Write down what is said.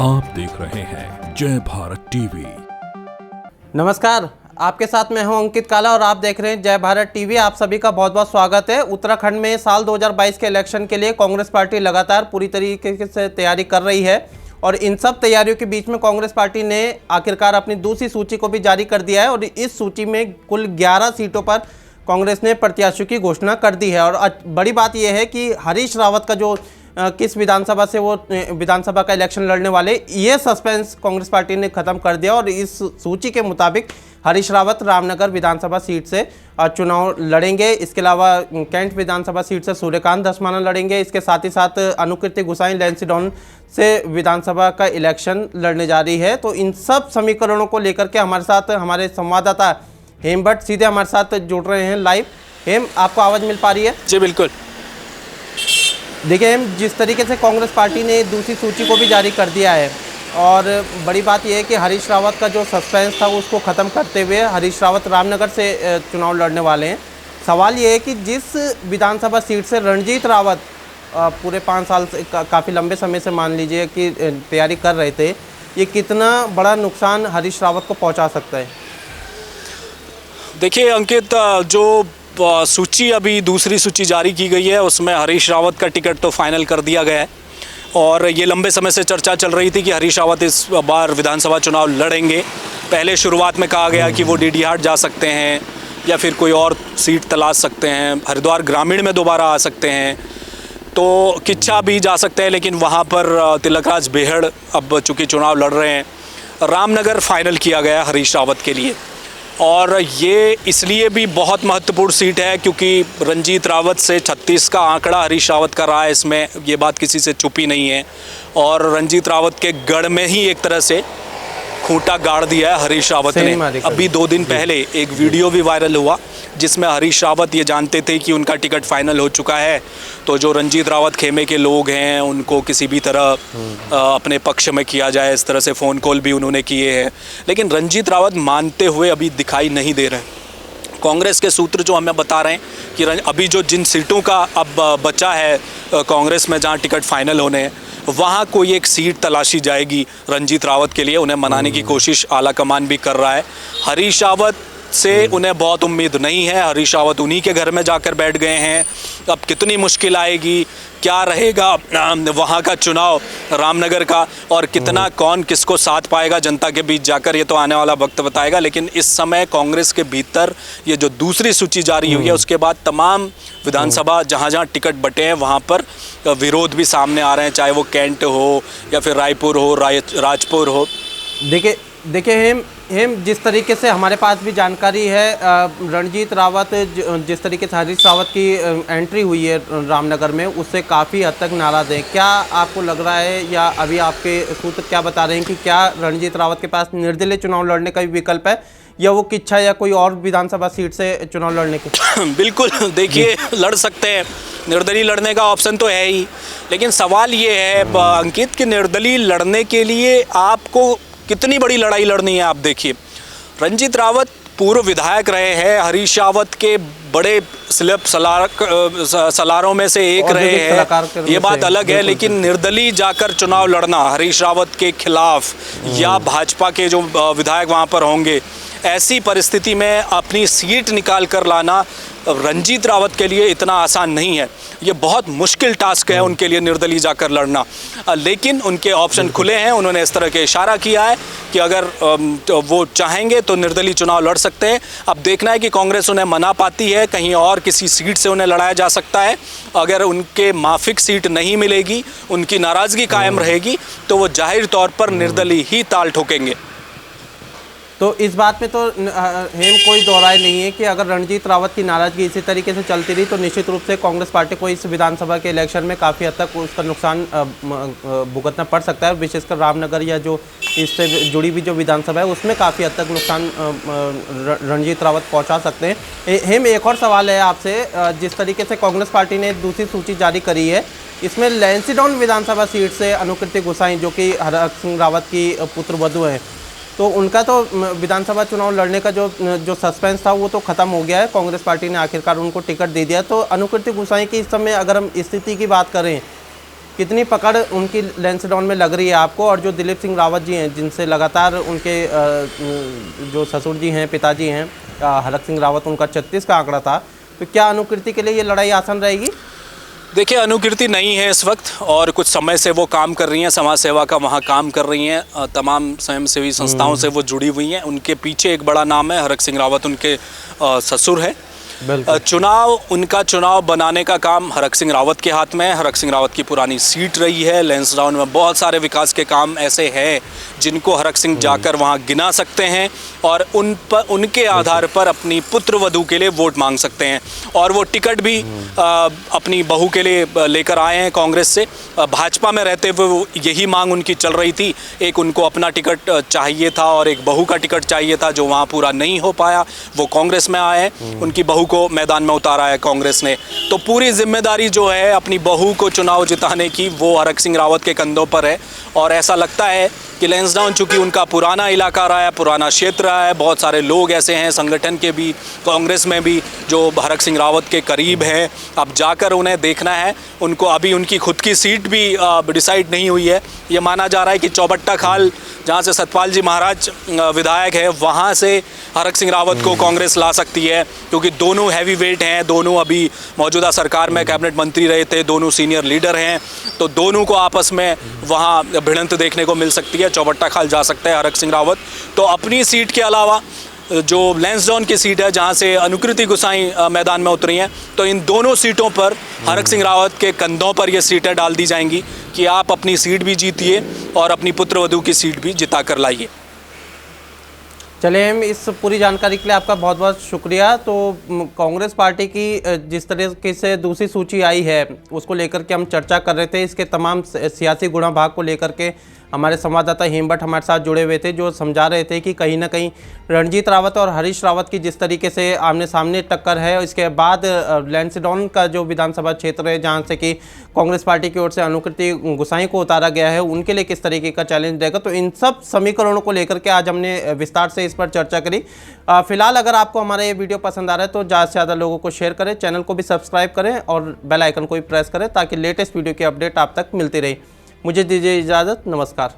आप देख रहे हैं जय भारत टीवी। नमस्कार, आपके साथ मैं हूं अंकित काला और आप देख रहे हैं जय भारत टीवी। आप सभी का बहुत बहुत स्वागत है। उत्तराखंड में साल 2022 के इलेक्शन के लिए कांग्रेस पार्टी लगातार पूरी तरीके से तैयारी कर रही है और इन सब तैयारियों के बीच में कांग्रेस पार्टी ने आखिरकार अपनी दूसरी सूची को भी जारी कर दिया है और इस सूची में कुल 11 सीटों पर कांग्रेस ने प्रत्याशियों की घोषणा कर दी है। और बड़ी बात यह है कि हरीश रावत का जो किस विधानसभा से वो विधानसभा का इलेक्शन लड़ने वाले, ये सस्पेंस कांग्रेस पार्टी ने खत्म कर दिया और इस सूची के मुताबिक हरीश रावत रामनगर विधानसभा सीट से चुनाव लड़ेंगे। इसके अलावा कैंट विधानसभा सीट से सूर्यकांत धस्माना लड़ेंगे। इसके साथ ही साथ अनुकृति गुसाई लैंसडाउन से विधानसभा का इलेक्शन लड़ने जा रही है। तो इन सब समीकरणों को लेकर के हमारे साथ हमारे संवाददाता हेम भट्ट सीधे हमारे साथ जुड़ रहे हैं लाइव। हेम, आपको आवाज़ मिल पा रही है? जी बिल्कुल। देखिए हेम, जिस तरीके से कांग्रेस पार्टी ने दूसरी सूची को भी जारी कर दिया है और बड़ी बात यह है कि हरीश रावत का जो सस्पेंस था उसको ख़त्म करते हुए हरीश रावत रामनगर से चुनाव लड़ने वाले हैं। सवाल ये है कि जिस विधानसभा सीट से रणजीत रावत पूरे 5 साल से काफ़ी लंबे समय से मान लीजिए कि तैयारी कर रहे थे, ये कितना बड़ा नुकसान हरीश रावत को पहुंचा सकता है? देखिए अंकित, जो सूची अभी दूसरी सूची जारी की गई है उसमें हरीश रावत का टिकट तो फाइनल कर दिया गया है और ये लंबे समय से चर्चा चल रही थी कि हरीश रावत इस बार विधानसभा चुनाव लड़ेंगे। पहले शुरुआत में कहा गया कि वो डीडीहाट जा सकते हैं या फिर कोई और सीट तलाश सकते हैं, हरिद्वार ग्रामीण में दोबारा आ सकते हैं, तो किच्छा भी जा सकते हैं, लेकिन वहाँ पर तिलकराज बेहड़ अब चूँकि चुनाव लड़ रहे हैं। रामनगर फाइनल किया गया हरीश रावत के लिए और ये इसलिए भी बहुत महत्वपूर्ण सीट है क्योंकि रणजीत रावत से 36 का आंकड़ा हरीश रावत का रहा है, इसमें ये बात किसी से छुपी नहीं है। और रणजीत रावत के गढ़ में ही एक तरह से खूंटा गाड़ दिया है हरीश रावत ने। अभी 2 दिन पहले एक वीडियो भी वायरल हुआ जिसमें हरीश रावत ये जानते थे कि उनका टिकट फाइनल हो चुका है, तो जो रणजीत रावत खेमे के लोग हैं उनको किसी भी तरह अपने पक्ष में किया जाए, इस तरह से फ़ोन कॉल भी उन्होंने किए हैं। लेकिन रणजीत रावत मानते हुए अभी दिखाई नहीं दे रहे। कांग्रेस के सूत्र जो हमें बता रहे हैं कि अभी जो जिन सीटों का अब बचा है कांग्रेस में जहाँ टिकट फाइनल होने हैं, वहाँ कोई एक सीट तलाशी जाएगी रणजीत रावत के लिए। उन्हें मनाने की कोशिश आला कमान भी कर रहा है। हरीश रावत से उन्हें बहुत उम्मीद नहीं है। हरीश रावत उन्हीं के घर में जाकर बैठ गए हैं। अब कितनी मुश्किल आएगी, क्या रहेगा वहाँ का चुनाव रामनगर का, और कितना कौन किसको साथ पाएगा जनता के बीच जाकर, ये तो आने वाला वक्त बताएगा। लेकिन इस समय कांग्रेस के भीतर ये जो दूसरी सूची जारी हुई है उसके बाद तमाम विधानसभा जहाँ जहाँ टिकट बटे हैं वहाँ पर विरोध भी सामने आ रहे हैं, चाहे वो कैंट हो या फिर रायपुर हो, राजपुर हो। देखिए हेम, जिस तरीके से हमारे पास भी जानकारी है, रणजीत रावत जिस तरीके से हरीश रावत की एंट्री हुई है रामनगर में, उससे काफ़ी हद तक नाराज़ हैं। क्या आपको लग रहा है या अभी आपके सूत्र क्या बता रहे हैं कि क्या रणजीत रावत के पास निर्दलीय चुनाव लड़ने का भी विकल्प है या वो किच्छा या कोई और विधानसभा सीट से चुनाव लड़ने के? बिल्कुल, देखिए लड़ सकते हैं, निर्दलीय लड़ने का ऑप्शन तो है ही, लेकिन सवाल ये है अंकित कि निर्दलीय लड़ने के लिए आपको कितनी बड़ी लड़ाई लड़नी है। आप देखिए, रणजीत रावत पूर्व विधायक रहे हैं, हरीश रावत के बड़े स्लिप सलारों में से एक रहे हैं, ये बात अलग है। लेकिन निर्दलीय जाकर चुनाव लड़ना हरीश रावत के खिलाफ या भाजपा के जो विधायक वहाँ पर होंगे, ऐसी परिस्थिति में अपनी सीट निकाल कर लाना रणजीत रावत के लिए इतना आसान नहीं है। ये बहुत मुश्किल टास्क है उनके लिए निर्दलीय जाकर लड़ना, लेकिन उनके ऑप्शन खुले हैं। उन्होंने इस तरह के इशारा किया है कि अगर वो चाहेंगे तो निर्दलीय चुनाव लड़ सकते हैं। अब देखना है कि कांग्रेस उन्हें मना पाती है, कहीं और किसी सीट से उन्हें लड़ाया जा सकता है। अगर उनके माफिक सीट नहीं मिलेगी, उनकी नाराज़गी कायम रहेगी, तो वो जाहिर तौर पर निर्दलीय ही ताल ठोकेंगे। तो इस बात में तो हेम कोई दोहराय नहीं है कि अगर रणजीत रावत की नाराजगी इसी तरीके से चलती रही तो निश्चित रूप से कांग्रेस पार्टी को इस विधानसभा के इलेक्शन में काफ़ी हद तक उसका नुकसान भुगतना पड़ सकता है। विशेषकर रामनगर या जो इससे जुड़ी हुई जो विधानसभा है उसमें काफ़ी हद तक नुकसान रणजीत रावत पहुँचा सकते हैं। हेम, एक और सवाल है आपसे। जिस तरीके से कांग्रेस पार्टी ने दूसरी सूची जारी करी है, इसमें लैंसडाउन विधानसभा सीट से अनुकृति गुसाई जो कि हरक सिंह रावत की पुत्रवधू हैं, तो उनका तो विधानसभा चुनाव लड़ने का जो सस्पेंस था वो तो ख़त्म हो गया है। कांग्रेस पार्टी ने आखिरकार उनको टिकट दे दिया। तो अनुकृति गुसाई की इस समय अगर हम स्थिति की बात करें कितनी पकड़ उनकी लैंसडाउन में लग रही है आपको, और जो दिलीप सिंह रावत जी हैं जिनसे लगातार उनके जो ससुर जी हैं, पिताजी हैं हरक सिंह रावत, उनका 36 का आंकड़ा था, तो क्या अनुकृति के लिए ये लड़ाई आसान रहेगी? देखिए, अनुकृति नहीं है इस वक्त, और कुछ समय से वो काम कर रही हैं, समाज सेवा का वहाँ काम कर रही हैं, तमाम स्वयंसेवी संस्थाओं से वो जुड़ी हुई हैं। उनके पीछे एक बड़ा नाम है, हरक सिंह रावत उनके ससुर है। उनका चुनाव बनाने का काम हरक सिंह रावत के हाथ में है। हरक सिंह रावत की पुरानी सीट रही है। लैंसडाउन में बहुत सारे विकास के काम ऐसे हैं जिनको हरक सिंह जाकर वहां गिना सकते हैं, और उनके आधार पर अपनी पुत्र वधू के लिए वोट मांग सकते हैं। और वो टिकट भी अपनी बहू के लिए लेकर आए हैं कांग्रेस से। भाजपा में रहते हुए यही मांग उनकी चल रही थी, एक उनको अपना टिकट चाहिए था और एक बहू का टिकट चाहिए था, जो वहाँ पूरा नहीं हो पाया। वो कांग्रेस में आए, उनकी बहू को मैदान में उतारा है कांग्रेस ने। तो पूरी जिम्मेदारी जो है अपनी बहू को चुनाव जिताने की, वो हरक सिंह रावत के कंधों पर है। और ऐसा लगता है कि लैंसडाउन चूँकि उनका पुराना इलाका रहा है, पुराना क्षेत्र रहा है, बहुत सारे लोग ऐसे हैं संगठन के भी, कांग्रेस में भी, जो हरक सिंह रावत के करीब हैं। अब जाकर उन्हें देखना है। उनको अभी उनकी खुद की सीट भी डिसाइड नहीं हुई है। ये माना जा रहा है कि चौबट्टा खाल, जहाँ से सतपाल जी महाराज विधायक है, वहाँ से हरक सिंह रावत को कांग्रेस ला सकती है, क्योंकि दोनों हैवी वेट हैं, दोनों अभी मौजूदा सरकार में कैबिनेट मंत्री रहे थे, दोनों सीनियर लीडर हैं। तो दोनों को आपस में वहाँ भिड़ंत देखने को मिल सकती है। चौबट्टा खाल जा सकता है हरक सिंह रावत। तो अपनी सीट के अलावा जो लैंसडाउन की सीट है, जहां से अनुकृति गुसाई मैदान में उतरी हैं, तो इन दोनों सीटों पर हरक सिंह रावत के कंधों पर ये सीटें डाल दी जाएंगी कि आप अपनी सीट भी जीतिए और अपनी पुत्रवधू की सीट भी जिता कर लाइए। चलिए, हम इस पूरी जानकारी के लिए आपका बहुत बहुत शुक्रिया। तो कांग्रेस पार्टी की जिस तरीके से दूसरी सूची आई है, उसको लेकर के हम चर्चा कर रहे थे। इसके तमाम सियासी गुणा भाग को लेकर के हमारे संवाददाता हेमभट्ट हमारे साथ जुड़े हुए थे, जो समझा रहे थे कि कहीं ना कहीं रणजीत रावत और हरीश रावत की जिस तरीके से आमने सामने टक्कर है, इसके बाद लैंसडाउन का जो विधानसभा क्षेत्र है, जहां से कि कांग्रेस पार्टी की ओर से अनुकृति गुसाई को उतारा गया है, उनके लिए किस तरीके का चैलेंज रहेगा। तो इन सब समीकरणों को लेकर के आज हमने विस्तार से इस पर चर्चा करी। फिलहाल अगर आपको हमारा ये वीडियो पसंद आ रहा है तो ज़्यादा से ज़्यादा लोगों को शेयर करें, चैनल को भी सब्सक्राइब करें और बेल आइकन को भी प्रेस करें, ताकि लेटेस्ट वीडियो की अपडेट आप तक मिलती रहे। मुझे दीजिए इजाज़त, नमस्कार।